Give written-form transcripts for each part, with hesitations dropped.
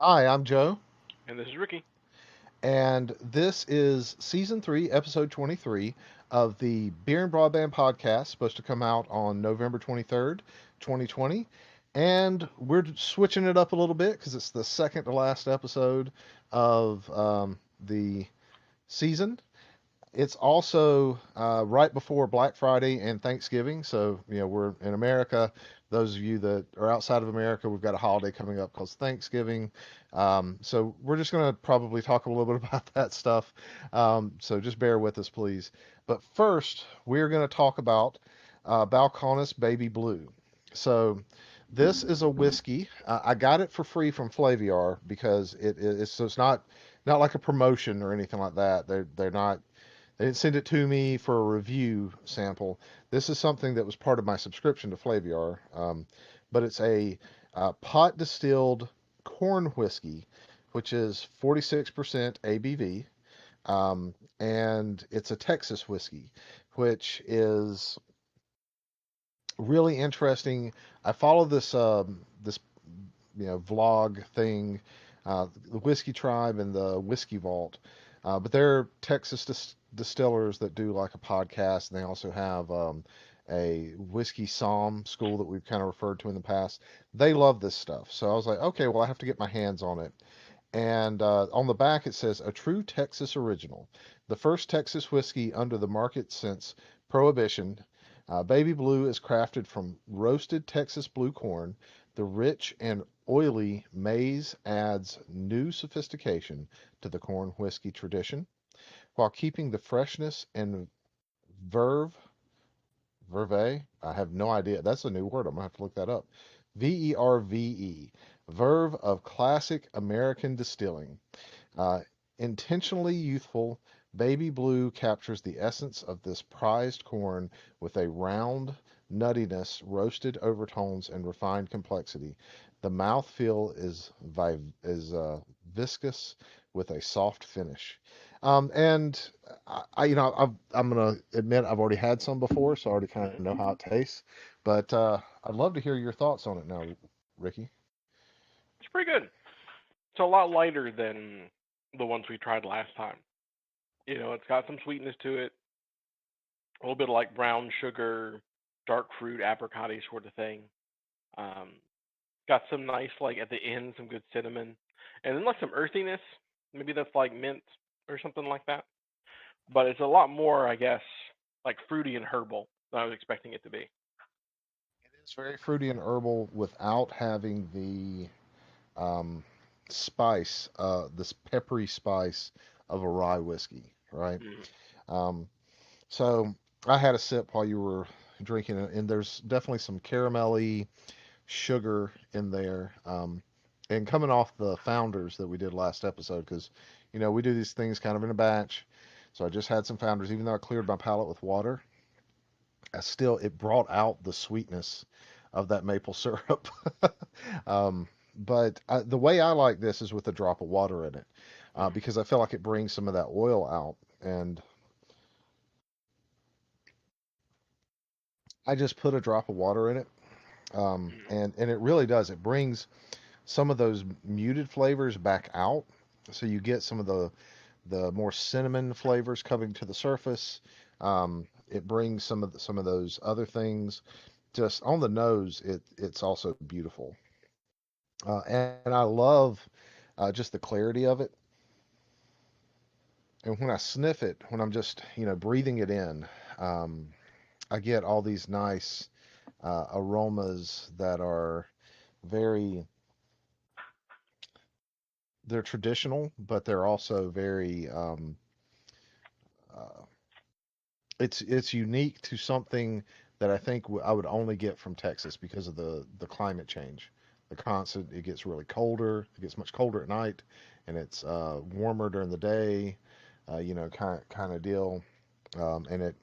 Hi, I'm Joe, And this is Ricky. and this is season 3, episode 23 of the Beer and Broadband podcast, supposed to come out on November 23rd, 2020. And we're switching it up a little bit because it's the second to last episode of the season. It's also right before Black Friday and Thanksgiving. So, we're in America. Those of you that are outside of America, we've got a holiday coming up called Thanksgiving. So, we're just going to probably talk a little bit about that stuff. So, just bear with us, please. But first, we're going to talk about Balcones Baby Blue. So, this is a whiskey. I got it for free from Flaviar because it's not like a promotion or anything like that. They're not they didn't send it to me for a review sample. This is something that was part of my subscription to Flaviar, but it's a pot distilled corn whiskey, which is 46% ABV, and it's a Texas whiskey, which is really interesting. I follow this vlog thing, the Whiskey Tribe and the Whiskey Vault. But they're Texas distillers that do like a podcast, and they also have a whiskey somm school that we've kind of referred to in the past. They love this stuff, so I was like, okay, well, I have to get my hands on it. And on the back it says a true Texas original, the first Texas whiskey under the market since Prohibition. Baby Blue is crafted from roasted Texas blue corn. The rich and oily maize adds new sophistication to the corn whiskey tradition, while keeping the freshness and verve, verve. I have no idea. That's a new word. I'm gonna have to look that up. Verve, verve of classic American distilling. Uh, Intentionally youthful, Baby Blue captures the essence of this prized corn with a round nuttiness, roasted overtones, and refined complexity. The mouthfeel is viscous with a soft finish. And I'm gonna admit I've already had some before, so I already kind of know how it tastes. But I'd love to hear your thoughts on it now, Ricky. It's pretty good. It's a lot lighter than the ones we tried last time. It's got some sweetness to it, a little bit of like brown sugar, dark fruit, apricot sort of thing. Um, got some nice, like at the end, some good cinnamon, and then like some earthiness. Maybe that's like mint or something like that. But it's a lot more, I guess, like fruity and herbal than I was expecting it to be. It's very fruity and herbal without having the spice, this peppery spice of a rye whiskey, right? Mm. Um, so I had a sip while you were drinking it, and there's definitely some caramelly sugar in there. And coming off the founders that we did last episode, because we do these things kind of in a batch. So I just had some founders, even though I cleared my palate with water. It brought out the sweetness of that maple syrup. But the way I like this is with a drop of water in it, because I feel like it brings some of that oil out. And I just put a drop of water in it, Mm. and it really does. It brings some of those muted flavors back out, so you get some of the more cinnamon flavors coming to the surface. It brings some of those other things just on the nose. It's also beautiful, and I love just the clarity of it. And when I sniff it, when I'm just breathing it in, um, I get all these nice aromas that are very they're traditional, but they're also very uh, it's unique to something that I think I would only get from Texas because of the climate change. The constant, it gets really colder. It gets much colder at night, and it's warmer during the day. Kind of deal. And it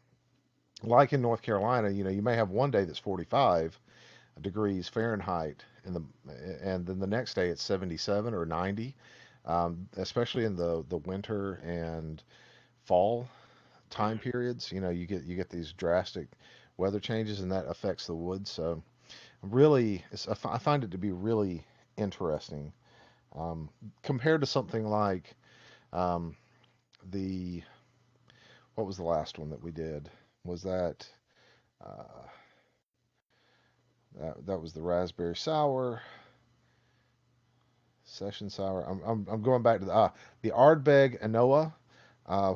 like in North Carolina, you may have one day that's 45 degrees Fahrenheit, and then the next day it's 77 or 90. Especially in the winter and fall time Mm. periods, you get these drastic weather changes, and that affects the wood. So really, I find it to be really interesting. Um, Compared to something like um, the what was the last one that we did? Was uh, that was the raspberry sour, session sour? I'm going back to the Ardbeg Anoa,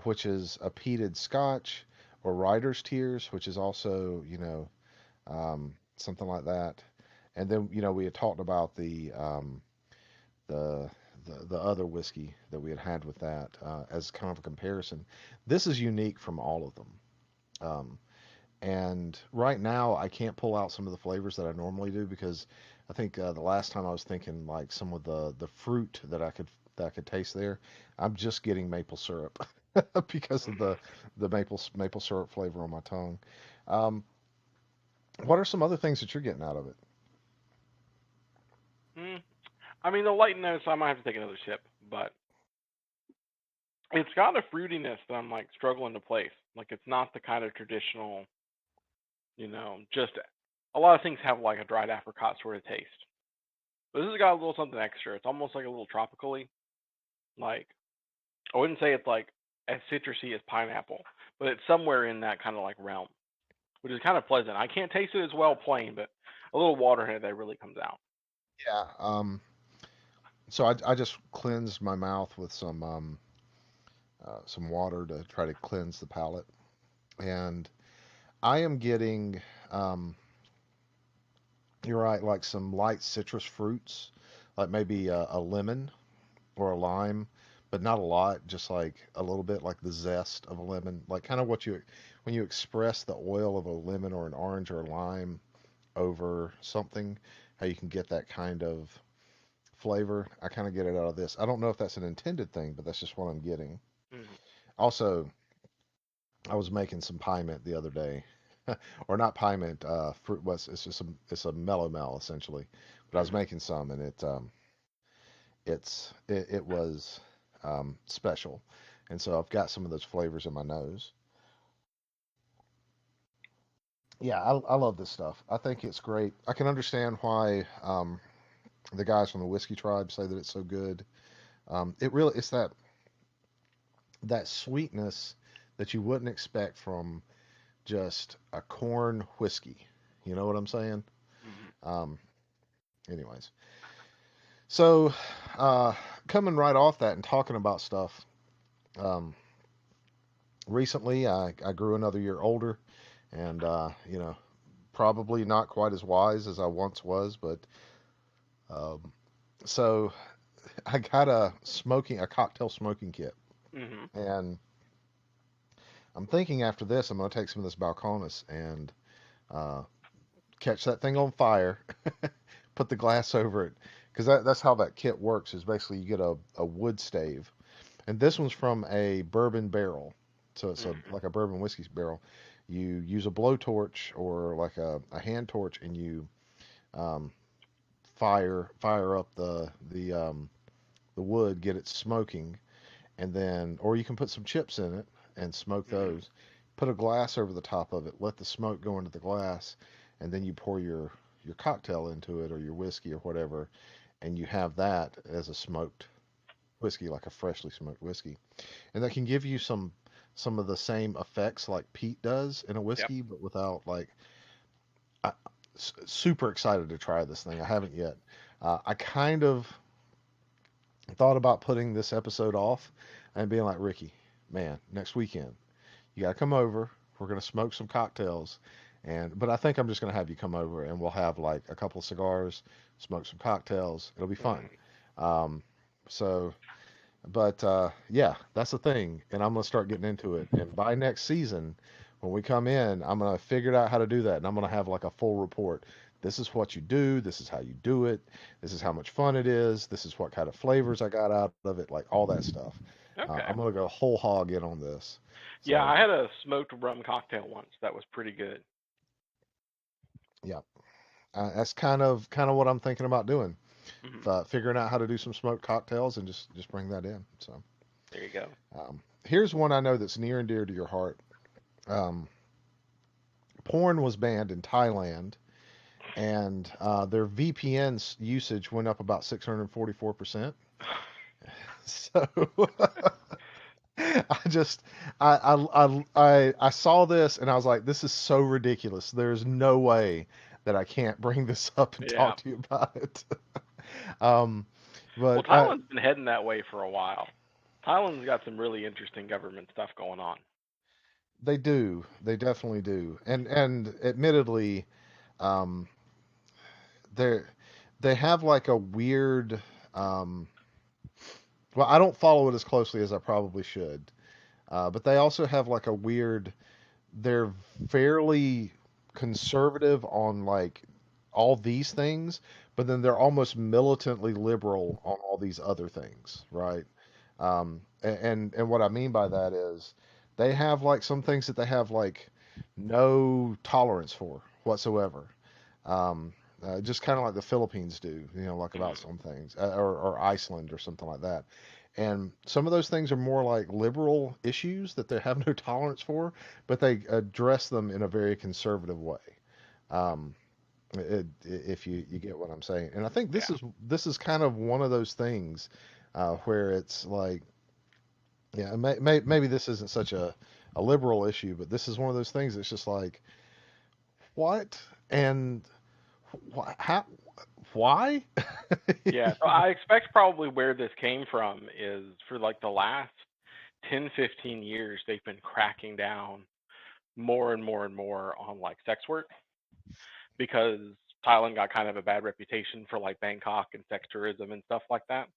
which is a peated Scotch, or Writer's Tears, which is also something like that. And then we had talked about the the other whiskey that we had had with that as kind of a comparison. This is unique from all of them. Um, and right now, I can't pull out some of the flavors that I normally do because I think the last time I was thinking like some of the fruit that I could taste there. I'm just getting maple syrup because of the maple syrup flavor on my tongue. Um, what are some other things that you're getting out of it? Mm. I mean, the light notes, I might have to take another sip, but it's got a fruitiness that I'm like struggling to place. Like it's not the kind of traditional, just a lot of things have like a dried apricot sort of taste. But this has got a little something extra. It's almost like a little tropically. Like I wouldn't say it's like as citrusy as pineapple, but it's somewhere in that kind of like realm, which is kind of pleasant. I can't taste it as well plain, but a little water in it that really comes out. Yeah. So I just cleansed my mouth with some water to try to cleanse the palate, and I am getting you're right, like some light citrus fruits, like maybe a lemon or a lime, but not a lot, just like a little bit, like the zest of a lemon, like kind of what you when you express the oil of a lemon or an orange or a lime over something, how you can get that kind of flavor. I kind of get it out of this. I don't know if that's an intended thing, but that's just what I'm getting. Mm-hmm. Also, I was making some pie mint the other day, or not pie mint. Fruit was it's a mellow mel essentially, but I was Mm-hmm. making some, and it was special, and so I've got some of those flavors in my nose. Yeah, I love this stuff. I think it's great. I can understand why the guys from the whiskey tribe say that it's so good. It's that sweetness that you wouldn't expect from just a corn whiskey. You know what I'm saying? Mm-hmm. Um, anyways, so uh, coming right off that and talking about stuff, um, recently I grew another year older, and probably not quite as wise as I once was, but um, so I got a cocktail smoking kit, Mm-hmm. and I'm thinking after this I'm going to take some of this Balcones and uh, catch that thing on fire, put the glass over it, because that's how that kit works. Is basically you get a wood stave, and this one's from a bourbon barrel, so it's Mm-hmm. like a bourbon whiskey barrel. You use a blowtorch or like a hand torch, and you um, fire up the wood, get it smoking, and then or you can put some chips in it and smoke Mm-hmm. those. Put a glass over the top of it, let the smoke go into the glass, and then you pour your cocktail into it or your whiskey or whatever, and you have that as a smoked whiskey, like a freshly smoked whiskey. And that can give you some of the same effects like peat does in a Yep. whiskey, but without like I, super excited to try this thing. I haven't yet. I kind of thought about putting this episode off and being like, Ricky, man, next weekend you gotta come over. We're gonna smoke some cocktails, but I think I'm just gonna have you come over and we'll have like a couple of cigars, smoke some cocktails. It'll be fun. Mm-hmm. Um, so, yeah, that's the thing, and I'm gonna start getting into it. And by next season, when we come in, I'm gonna figure out how to do that, and I'm gonna have like a full report. This is what you do. This is how you do it. This is how much fun it is. This is what kind of flavors I got out of it. Like all that stuff. Okay. I'm gonna go whole hog in on this. Yeah, So I had a smoked rum cocktail once. That was pretty good. yeah, that's kind of what I'm thinking about doing. Mm-hmm. Figuring out how to do some smoked cocktails and just bring that in. So There you go. here's one I know that's near and dear to your heart. Um, Porn was banned in Thailand, and their VPN usage went up about 644%. So I just I saw this and I was like, this is so ridiculous. There's no way that I can't bring this up and Yeah. talk to you about it. Um, Well, but Thailand's been heading that way for a while. Thailand's got some really interesting government stuff going on. they do, they definitely do, and admittedly, um, they they have like a weird. Um, well, I don't follow it as closely as I probably should, but they also have like a weird. They're fairly conservative on like all these things, but then they're almost militantly liberal on all these other things, right? And what I mean by that is they have like some things that they have like no tolerance for whatsoever. Um, just kind of like the Philippines do, like about Mm, some things, or Iceland or something like that. And some of those things are more like liberal issues that they have no tolerance for, but they address them in a very conservative way. Um, if you get what I'm saying, and I think yeah. this is kind of one of those things where it's like, yeah, maybe this isn't such a liberal issue, but this is one of those things that's just like, what and how, why? Yeah, so I expect probably where this came from is for like the last 10, 15 years, they've been cracking down more and more and more on like sex work because Thailand got kind of a bad reputation for like Bangkok and sex tourism and stuff like that.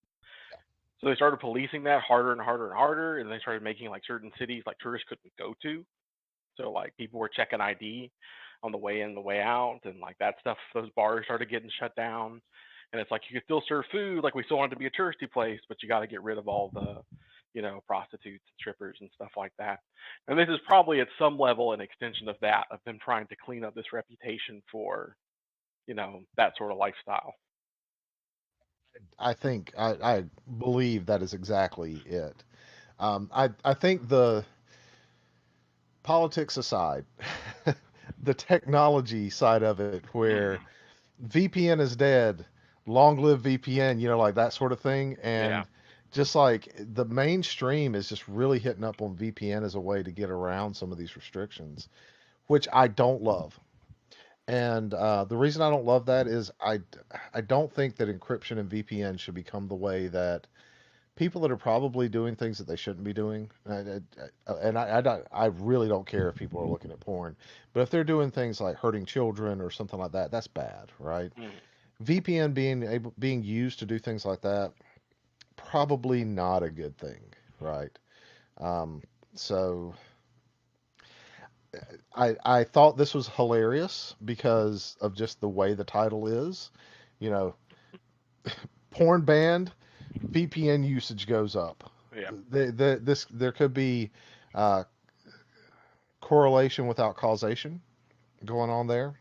So they started policing that harder and harder and harder, and they started making like certain cities like tourists couldn't go to. So like people were checking ID on the way in, the way out, and like that stuff. Those bars started getting shut down, and it's like you could still serve food, like we still want it to be a touristy place, but you got to get rid of all the, prostitutes and strippers and stuff like that. And this is probably at some level an extension of that, of them trying to clean up this reputation for, that sort of lifestyle. I think I believe that is exactly it. I think the politics aside, the technology side of it, where Hmm. VPN is dead, long live VPN, like that sort of thing, Yeah. and just like the mainstream is just really hitting up on VPN as a way to get around some of these restrictions, which I don't love. And the reason I don't love that is I don't think that encryption and VPN should become the way that people that are probably doing things that they shouldn't be doing, and I really don't care if people are looking at porn, but if they're doing things like hurting children or something like that, that's bad, right? Hmm. VPN being used to do things like that, probably not a good thing, right? Um, so I thought this was hilarious because of just the way the title is, you know, porn banned, VPN usage goes up. Yeah. There could be uh, correlation without causation going on there.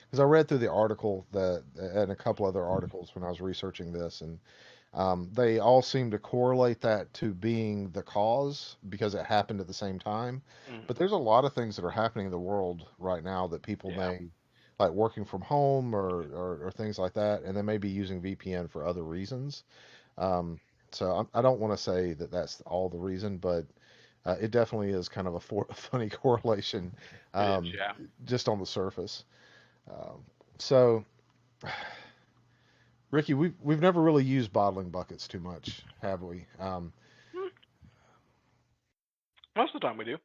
Because I read through the article that and a couple other articles when I was researching this, and they all seem to correlate that to being the cause because it happened at the same time. But Hmm. there's a lot of things that are happening in the world right now that people Yeah. may like working from home or things like that, and they may be using VPN for other reasons. Um, so I don't want to say that that's all the reason, but it definitely is kind of a funny correlation It is. um, Yeah. just on the surface. Um, so, Ricky, we've never really used bottling buckets too much, have we? Hmm. Most of the time we do.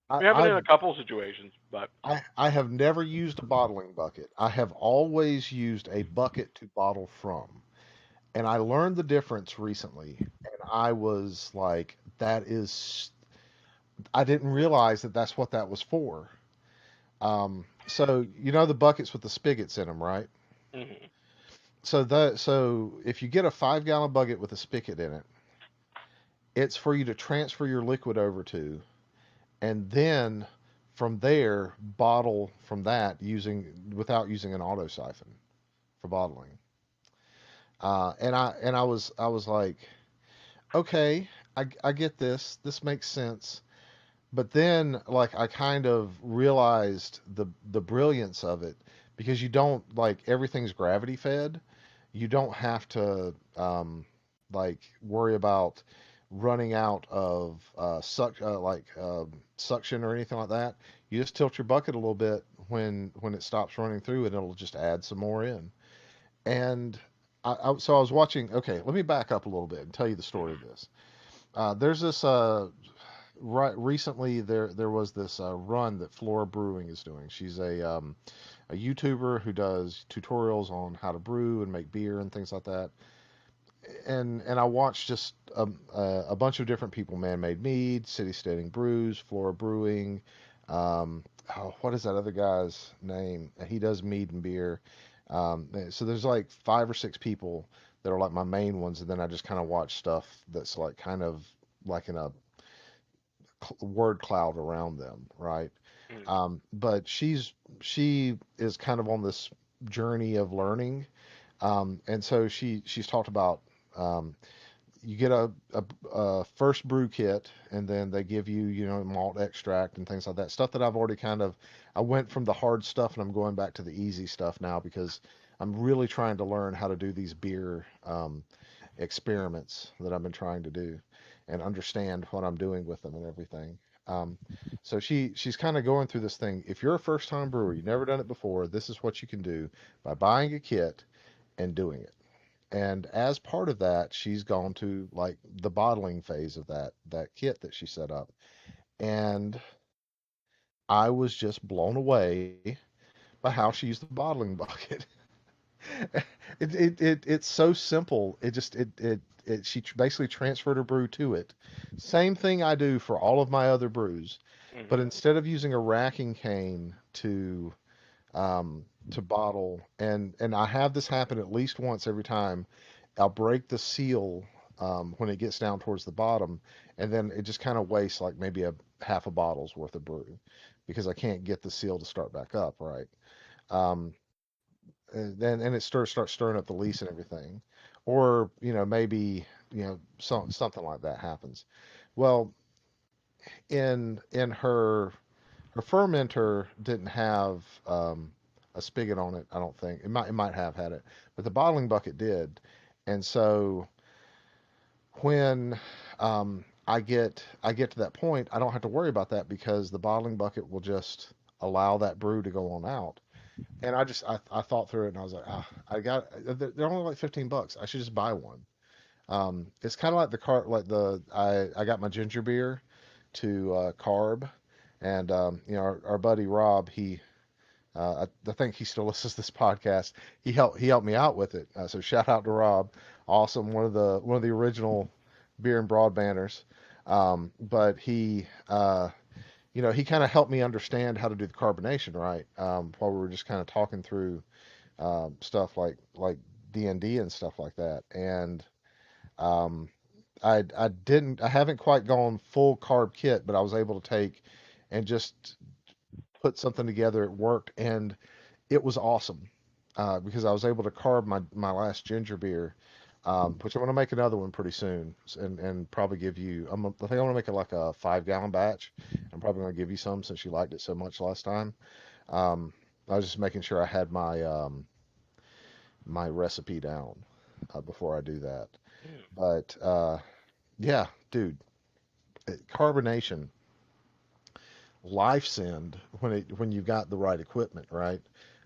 I, We have it in I've a couple situations, but I have never used a bottling bucket. I have always used a bucket to bottle from, and I learned the difference recently, and I was like, that is, I didn't realize that that's what that was for. So the buckets with the spigots in them, right? hmm. So if you get a 5 gallon bucket with a spigot in it, it's for you to transfer your liquid over to, and then from there bottle from that using without using an auto siphon for bottling. And I was like, okay, I get this. This makes sense. But then like I kind of realized the brilliance of it because you don't like everything's gravity fed. you don't have to like worry about running out of suction or anything like that. You just tilt your bucket a little bit when it stops running through, and it'll just add some more in. And so I was watching. Okay, let me back up a little bit and tell you the story of this. There's this right recently there was this run that Flora Brewing is doing. She's a YouTuber who does tutorials on how to brew and make beer and things like that. And I watched just a bunch of different people: Man Made Mead, City Standing Brews, Flora Brewing. What is that other guy's name? He does mead and beer. So there's like five or six people that are like my main ones, and then I just kind of watch stuff that's like kind of like in a word cloud around them, right? Mm. But she is kind of on this journey of learning, and so she's talked about um, you get a first brew kit, and then they give you, malt extract and things like that. Stuff that I've already I went from the hard stuff and I'm going back to the easy stuff now because I'm really trying to learn how to do these beer experiments that I've been trying to do and understand what I'm doing with them and everything. Um, so she's kind of going through this thing. If you're a first time brewer, you've never done it before, this is what you can do by buying a kit and doing it. And as part of that, she's gone to like the bottling phase of that kit that she set up. And I was just blown away by how she used the bottling bucket. It's so simple. She basically transferred her brew to it. Same thing I do for all of my other brews, but Mhm. instead of using a racking cane to bottle, and I have this happen at least once every time. I'll break the seal when it gets down towards the bottom, and then it just kind of wastes like maybe a half a bottle's worth of brew because I can't get the seal to start back up, right? Um, and it starts stirring up the lease and everything, or maybe something like that happens. Well, in her fermenter didn't have a spigot on it. I don't think it might have had it, but the bottling bucket did. And so when I get to that point, I don't have to worry about that because the bottling bucket will just allow that brew to go on out. And I thought through it and I was like, they're only like $15. I should just buy one. It's kind of like the car like the I got my ginger beer to carb, and our buddy Rob, I think he still listens to this podcast. He helped me out with it. So shout out to Rob, awesome, one of the original beer and broadbanders. But he kind of helped me understand how to do the carbonation right, while we were just kind of talking through stuff like D and D and stuff like that. And um, I haven't quite gone full carb kit, but I was able to take and just put something together. It worked, and it was awesome because I was able to carb my last ginger beer, which I'm going to make another one pretty soon, and probably give you. I think I'm going to make it like a 5 gallon batch. I'm probably going to give you some since you liked it so much last time. Um, I was just making sure I had my recipe down before I do that. Mm. But yeah, dude, carbonation, life send when you've got the right equipment, right?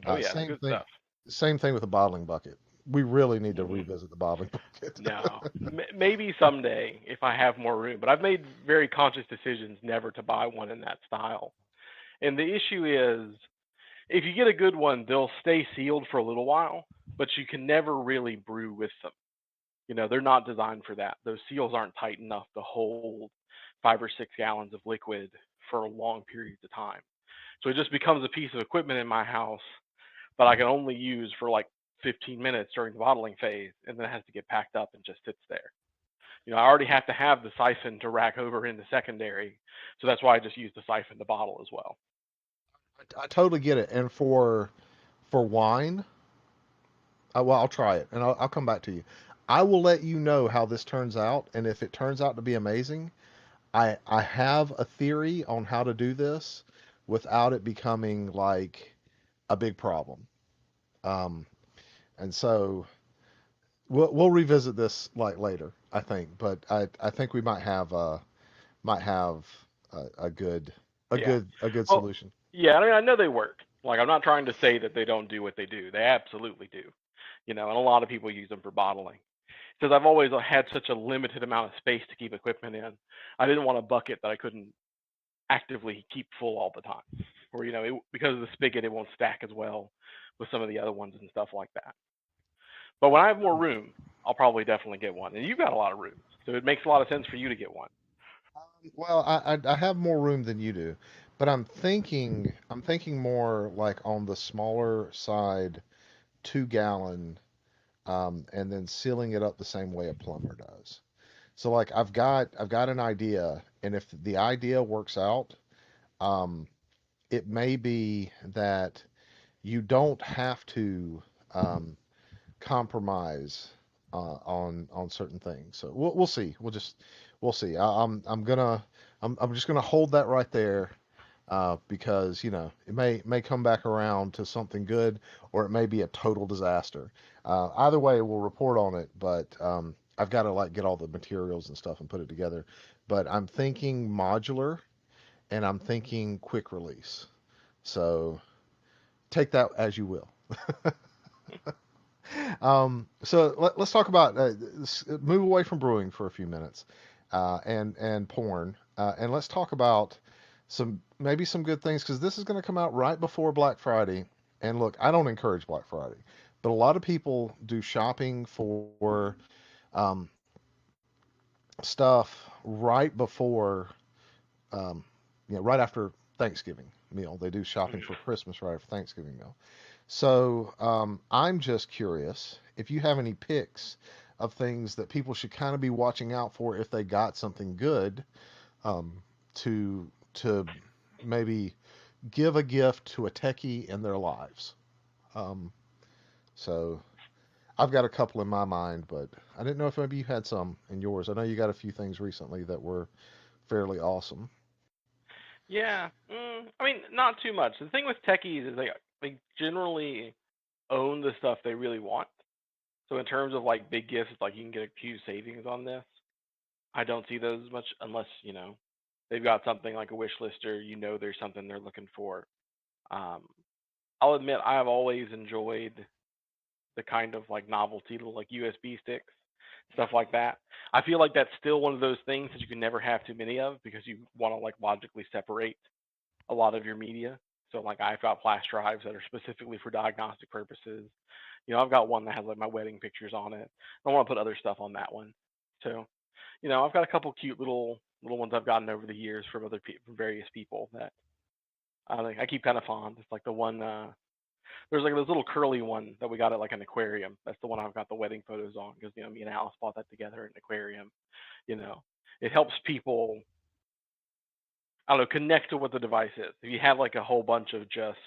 Oh Uh, yeah, it's same good thing, stuff. same thing with the bottling bucket. We really need to Mhm. revisit the bottling bucket. No, maybe someday if I have more room. But I've made very conscious decisions never to buy one in that style. And the issue is, if you get a good one, they'll stay sealed for a little while, but you can never really brew with them. They're not designed for that. Those seals aren't tight enough to hold 5 or 6 gallons of liquid for long periods of time. So it just becomes a piece of equipment in my house that I can only use for like 15 minutes during the bottling phase, and then it has to get packed up and just sits there. I already have to have the siphon to rack over into secondary, so that's why I just use the siphon to bottle as well. I totally get it. And for wine, well, I'll try it and I'll come back to you. I will let you know how this turns out, and if it turns out to be amazing, I have a theory on how to do this without it becoming like a big problem. Um, and so we'll revisit this like later, I think, but I think we might have a good Yeah. a good Well, solution. yeah. I mean, I know they work. Like, I'm not trying to say that they don't do what they do. They absolutely do. And a lot of people use them for bottling. Because I've always had such a limited amount of space to keep equipment in. I didn't want a bucket that I couldn't actively keep full all the time, or because of the spigot, it won't stack as well with some of the other ones and stuff like that. But when I have more room, I'll probably definitely get one. And you've got a lot of room, so it makes a lot of sense for you to get one. Well, I have more room than you do, but I'm thinking more like on the smaller side, 2 gallon, and then sealing it up the same way a plumber does. So like I've got an idea, and if the idea works out, um, it may be that you don't have to compromise on certain things. So we'll see. We'll see. I'm just gonna hold that right there because it may come back around to something good, or it may be a total disaster. Either way, we'll report on it. But I've got to like get all the materials and stuff and put it together. But I'm thinking modular, and I'm thinking quick release. So take that as you will. So us talk about move away from brewing for a few minutes, and porn, and let's talk about maybe some good things because this is going to come out right before Black Friday. And look, I don't encourage Black Friday, but a lot of people do shopping for um, stuff right before, um, right after Thanksgiving meal. They do shopping for Christmas right after Thanksgiving meal. So I'm just curious if you have any picks of things that people should kind of be watching out for if they got something good, um, to maybe give a gift to a techie in their lives. Um, so I've got a couple in my mind, but I didn't know if maybe you had some in yours. I know you got a few things recently that were fairly awesome. Yeah, I mean, not too much. The thing with techies is they generally own the stuff they really want. So in terms of like big gifts, like you can get a huge savings on this. I don't see those as much unless they've got something like a wish list or there's something they're looking for. Um, I'll admit I have always enjoyed the kind of like novelty little like USB sticks, stuff like that. I feel like that's still one of those things that you can never have too many of because you want to like logically separate a lot of your media. So like I've got flash drives that are specifically for diagnostic purposes. I've got one that has like my wedding pictures on it. I want to put other stuff on that one. So, I've got a couple cute little ones I've gotten over the years from from various people that I keep kind of fond. It's like the one there's like this little curly one that we got at like an aquarium. That's the one I've got the wedding photos on because me and Alice bought that together at an aquarium. You know, it helps people, I don't know, connect to what the device is. If you have like a whole bunch of just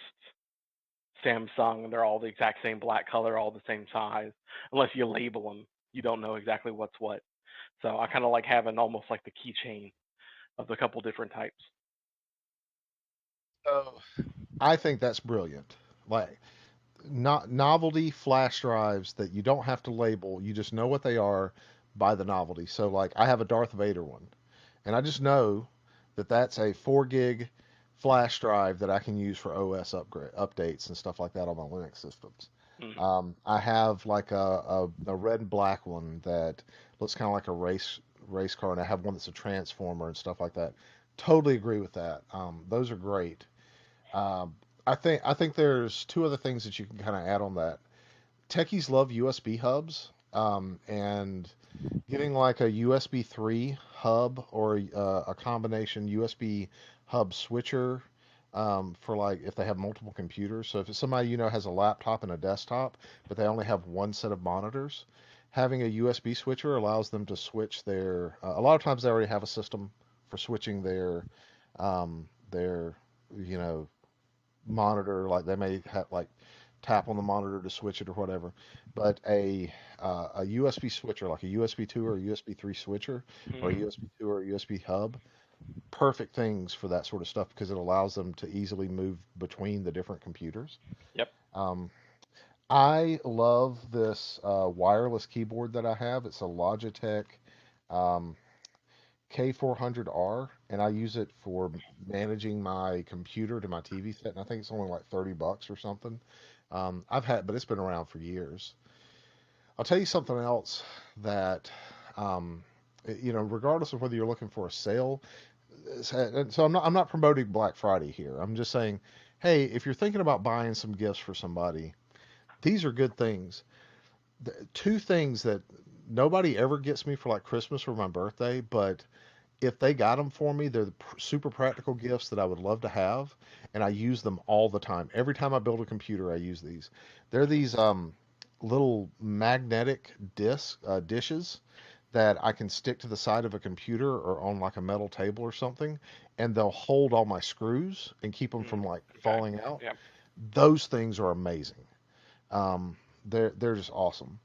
Samsung and they're all the exact same black color, all the same size, unless you label them, you don't know exactly what's what. So I kind of like having almost like the keychain of the couple different types. So I think that's brilliant. Like not novelty flash drives that you don't have to label. You just know what they are by the novelty. So like I have a Darth Vader one, and I just know that that's a 4 gig flash drive that I can use for OS upgrade updates and stuff like that on my Linux systems. Mm, I have like a red and black one that looks kind of like a race car, and I have one that's a transformer and stuff like that. Totally agree with that. Those are great. Um, I think there's two other things that you can kind of add on that. Techies love USB hubs, and getting like a USB 3 hub or a combination USB hub switcher, for like if they have multiple computers. So if it's somebody has a laptop and a desktop, but they only have one set of monitors, having a USB switcher allows them to switch their. A lot of times they already have a system for switching their you know monitor. Like they may have like tap on the monitor to switch it or whatever. But a USB switcher, like a USB 2 or a USB 3 switcher, or a mm, USB 2 or a USB hub, perfect things for that sort of stuff because it allows them to easily move between the different computers. yep. Um, I love this wireless keyboard that I have. It's a Logitech um, K400R, and I use it for managing my computer to my TV set. And I think it's only like $30 or something. But it's been around for years. I'll tell you something else that, um, regardless of whether you're looking for a sale, so I'm not promoting Black Friday here. I'm just saying, hey, if you're thinking about buying some gifts for somebody, these are good things. Two things that nobody ever gets me for like Christmas or my birthday, but if they got them for me, they're the super practical gifts that I would love to have, and I use them all the time. Every time I build a computer, I use these. They're these little magnetic dishes that I can stick to the side of a computer or on like a metal table or something, and they'll hold all my screws and keep them from like Okay. falling out. Yep. Those things are amazing. They're just awesome.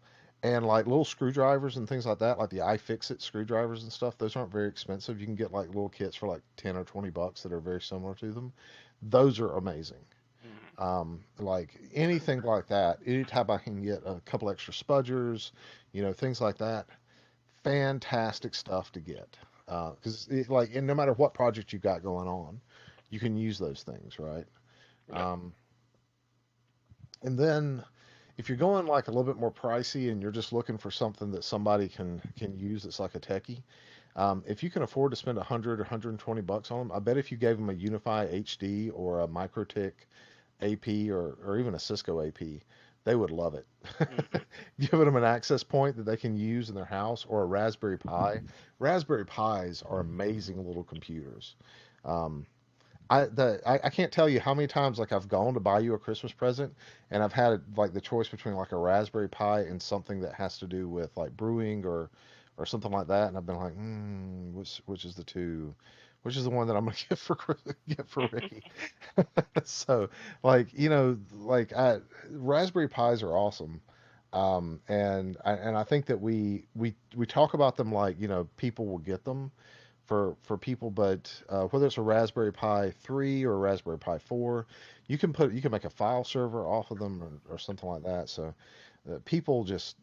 And like little screwdrivers and things like that, like the iFixit screwdrivers and stuff, those aren't very expensive. You can get like little kits for like 10 or $20 that are very similar to them. Those are amazing. Mm. Like anything like that, anytime I can get a couple extra spudgers, things like that, fantastic stuff to get. Because and no matter what project you got going on, you can use those things, right? Yep. Um, and then if you're going like a little bit more pricey and you're just looking for something that somebody can use that's like a techie, if you can afford to spend 100 or $120 on them, I bet if you gave them a Unify HD or a MikroTik AP or even a Cisco AP, they would love it. Mm-hmm. Giving them an access point that they can use in their house or a Raspberry Pi. Raspberry Pis are amazing little computers. Um, I can't tell you how many times like I've gone to buy you a Christmas present and I've had like the choice between like a Raspberry Pi and something that has to do with like brewing or something like that, and I've been like, which is the two, which is the one that I'm gonna get for Ricky. So like Raspberry Pis are awesome. And I think that we talk about them like people will get them for people, but whether it's a Raspberry Pi 3 or a Raspberry Pi 4, you can make a file server off of them or something like that. So people just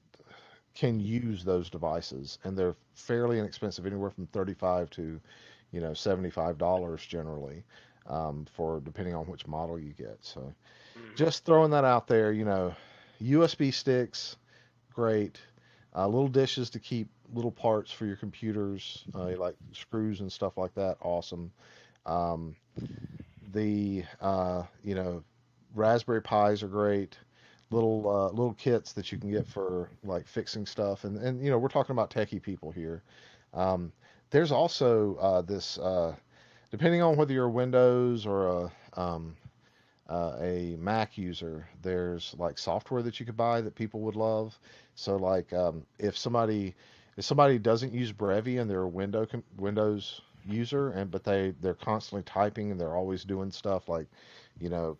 can use those devices, and they're fairly inexpensive, anywhere from 35 to $75 generally, for depending on which model you get. So Mm-hmm. just throwing that out there, USB sticks, great. Little dishes to keep little parts for your computers, like screws and stuff like that. Awesome. Um, the Raspberry Pis are great. Little kits that you can get for like fixing stuff, and we're talking about techie people here. Um, there's also this, depending on whether you're a Windows or a Mac user, there's like software that you could buy that people would love. So like if somebody doesn't use Brevi and they're a Windows user, but they're constantly typing and they're always doing stuff like you know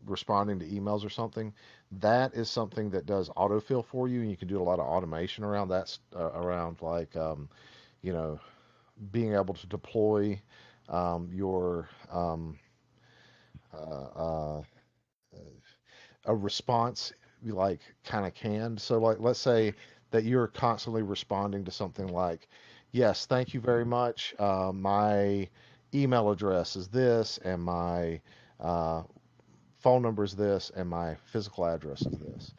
responding to emails or something, that is something that does autofill for you, and you can do a lot of automation around that, around like you know being able to deploy your uh, uh, a response like kind of canned. So like let's say that you're constantly responding to something like, yes, thank you very much. My email address is this, and my uh, phone number is this, and my physical address is this.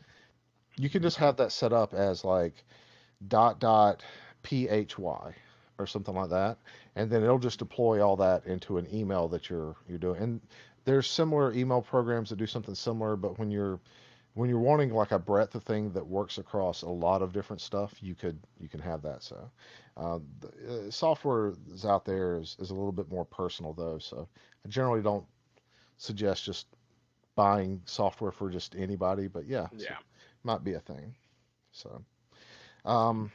You can just have that set up as like dot dot phy or something like that, and then it'll just deploy all that into an email that you're doing. And there's similar email programs that do something similar, but when you're wanting like a breadth of thing that works across a lot of different stuff, you can have that. So software is out there is a little bit more personal though. So I generally don't suggest just buying software for just anybody, but yeah, so Yeah. might be a thing. So um,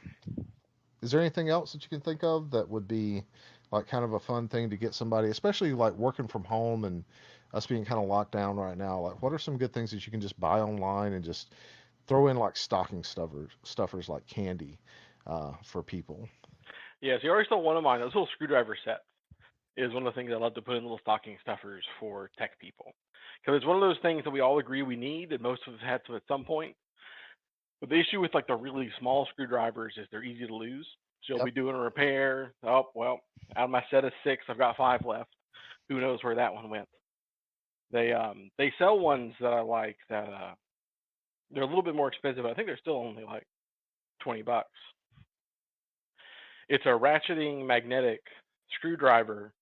is there anything else that you can think of that would be like kind of a fun thing to get somebody, especially like working from home and us being kind of locked down right now? Like, what are some good things that you can just buy online and just throw in like stocking stuffers like candy for people? Yeah, so you already stole one of mine. Those little screwdriver sets is one of the things I love to put in little stocking stuffers for tech people. because it's one of those things that we all agree we need, and most of us had to at some point. But the issue with like the really small screwdrivers is they're easy to lose. So you'll Yep. be doing a repair. Oh well, out of my set of six, I've got five left. Who knows where that one went? They sell ones that I like that they're a little bit more expensive. I think they're still only like $20. It's a ratcheting magnetic screwdriver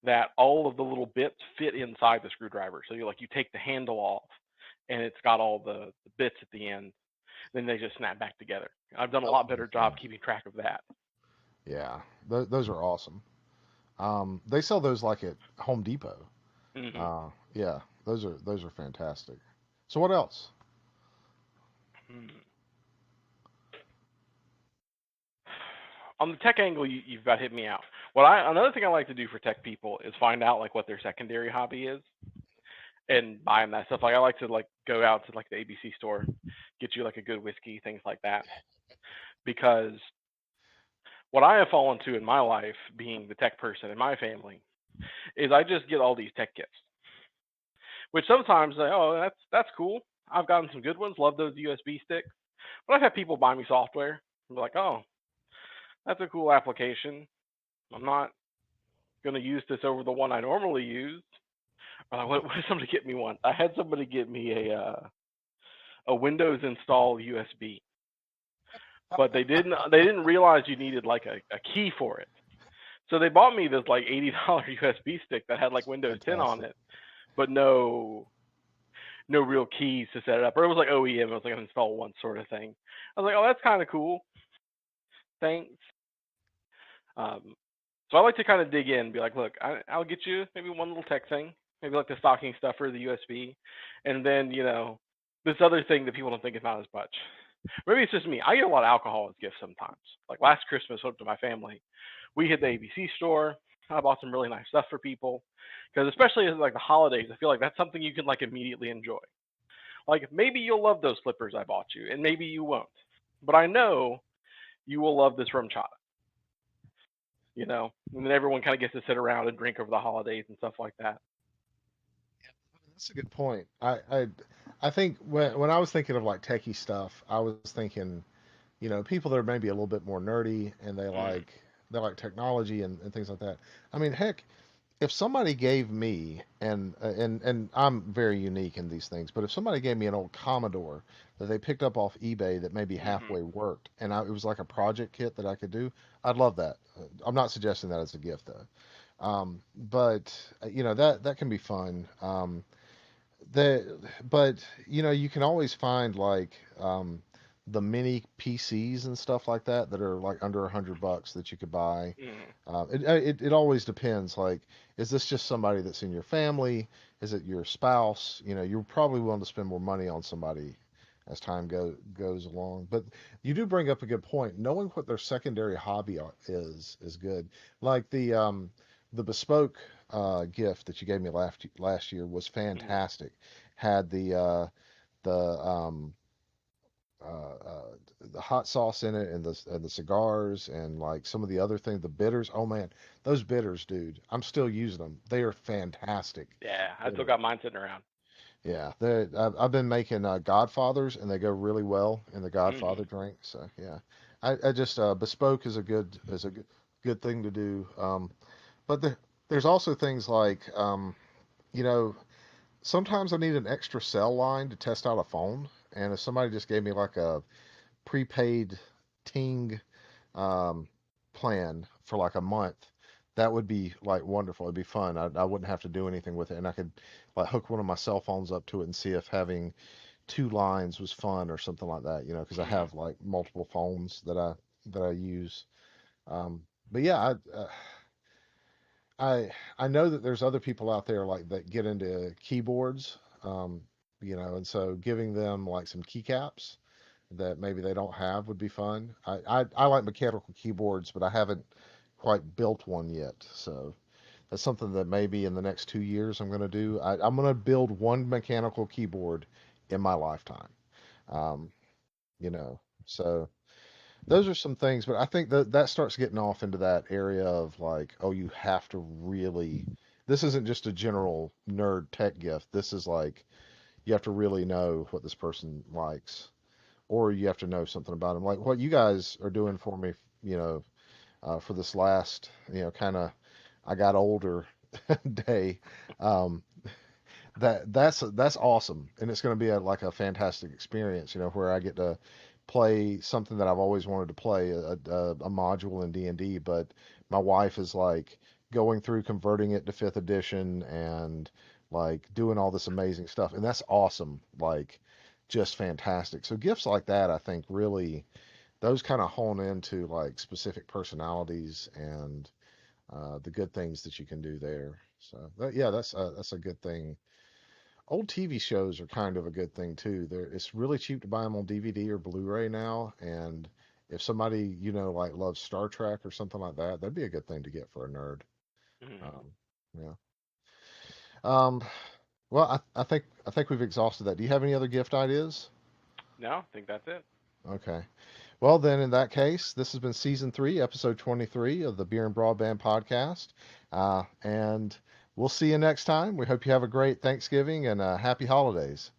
that all of the little bits fit inside the screwdriver. So you take the handle off, and it's got all the bits at the end. Then they just snap back together. I've done a Those lot would be better job fun. keeping track of that. Yeah, those are awesome. They sell those like at Home Depot. Hmm. Yeah, those are fantastic. So what else? On the tech angle, you've got hit me out. Another thing I like to do for tech people is find out like what their secondary hobby is and buy them that stuff. Like I like to like go out to like the ABC store, get you like a good whiskey, things like that. Because what I have fallen to in my life, being the tech person in my family, is I just get all these tech kits. Which sometimes like, oh, that's cool. I've gotten some good ones. Love those USB sticks. But I've had people buy me software and be like, oh, that's a cool application. I'm not gonna use this over the one I normally use. What did somebody get me one? I had somebody get me a Windows install USB, but they didn't realize you needed like a key for it. So they bought me this like $80 USB stick that had like Windows 10 on Fantastic. it, but no real keys to set it up. Or it was like OEM, it was like an install once sort of thing. I was like, oh, that's kind of cool. Thanks. Um, so I like to kind of dig in and be like, look, I'll get you maybe one little tech thing, maybe like the stocking stuffer, the USB, and then this other thing that people don't think is not as much. Maybe it's just me. I get a lot of alcohol as gifts sometimes. Like last Christmas, up to my family, we hit the ABC store. I bought some really nice stuff for people because especially as like the holidays, I feel like that's something you can like immediately enjoy. Like maybe you'll love those slippers I bought you, and maybe you won't. But I know you will love this rum chata. And then everyone kind of gets to sit around and drink over the holidays and stuff like that. That's a good point. I think when I was thinking of like techie stuff, I was thinking, people that are maybe a little bit more nerdy and Mm. they like technology and things like that. I mean, heck, if somebody gave me and I'm very unique in these things, but if somebody gave me an old Commodore that they picked up off eBay that maybe Hmm. halfway worked and it was like a project kit that I could do, I'd love that. I'm not suggesting that as a gift though. But that can be fun. The but you can always find like the mini PCs and stuff like that are like under $100 that you could buy. Mm. It always depends. Like, is this just somebody that's in your family? Is it your spouse? You're probably willing to spend more money on somebody as time goes along. But you do bring up a good point. Knowing what their secondary hobby is good. Like the bespoke gift that you gave me last year was Mm. fantastic. Had the uh, uh, the hot sauce in it and the cigars and like some of the other things, the bitters. Oh man, those bitters, dude, I'm still using them. They are fantastic Yeah, I still bitters. got mine sitting around. Yeah, I've been making Godfathers and they go really well in the Hmm. Godfather drink. So yeah, I just bespoke is a good thing to do. But there's also things like you know sometimes I need an extra cell line to test out a phone, and if somebody just gave me like a prepaid Ting um, plan for like a month, that would be like wonderful. It'd be fun. I wouldn't have to do anything with it, and I could like hook one of my cell phones up to it and see if having two lines was fun or something like that. Because I Hmm. have like multiple phones that I use. But yeah, I know that there's other people out there like that get into keyboards. And so giving them like some keycaps that maybe they don't have would be fun. I like mechanical keyboards, but I haven't quite built one yet. So that's something that maybe in the next 2 years I'm going to do. I'm going to build one mechanical keyboard in my lifetime. Um, so those are some things, but I think that starts getting off into that area of like, oh, you have to really this isn't just a general nerd tech gift. This is like you have to really know what this person likes, or you have to know something about them. Like what you guys are doing for me, you know, for this last, kind of I got older day. Um, that's awesome, and it's going to be like a fantastic experience. Where I get to play something that I've always wanted to play, a module in D&D, but my wife is like going through converting it to fifth edition and like doing all this amazing stuff, and that's awesome. Like just fantastic. So gifts like that, I think, really those kind of hone into like specific personalities and the good things that you can do there. So yeah, that's a good thing. Old TV shows are kind of a good thing too. It's really cheap to buy them on DVD or Blu-ray now, and if somebody like loves Star Trek or something like that, that'd be a good thing to get for a nerd. Mhm. Um, yeah. Um, well, I think we've exhausted that. Do you have any other gift ideas? No, I think that's it. Okay. Well, then, in that case, this has been season 3, episode 23 of the Beer and Broadband podcast. And we'll see you next time. We hope you have a great Thanksgiving and happy holidays.